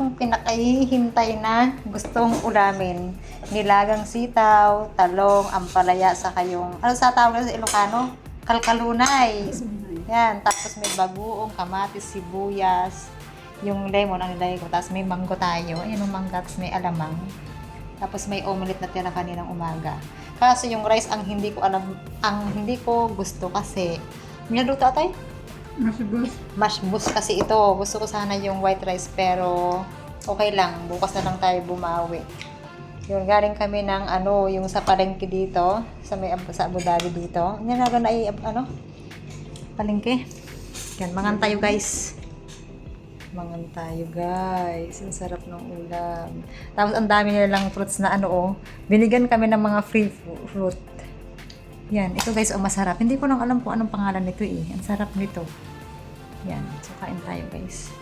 akong pinakahihintay na gustong ulamin. Nilagang sitaw, talong, ampalaya, saka yung, ano sa tawag sa Ilocano? Kalkalunay. Yan, tapos may bagoong, kamatis, sibuyas, yung lemon ang nilagay ko. Tapos may manggo tayo. Ayan yung mangga, tapos may alamang. Tapos may omelet na tira kaninang umaga. Kaso yung rice ang hindi ko alam, ang hindi ko gusto kasi, minaluto atay? Mashbus kasi ito. Gusto ko sana yung white rice pero okay lang. Bukas na lang tayo bumawi. Yun, galing kami ng yung sa palengke dito, sa Abu Dhabi dito. Yan na ano? Palengke. Yan, mangan tayo guys. Mangan tayo guys. Ang sarap ng ulam. Tapos ang dami nilang fruits na binigyan kami ng mga free fruit. Yan, ito guys, masarap. Hindi ko lang alam kung anong pangalan nito eh. Ang sarap nito. Yan, so kain tayo guys.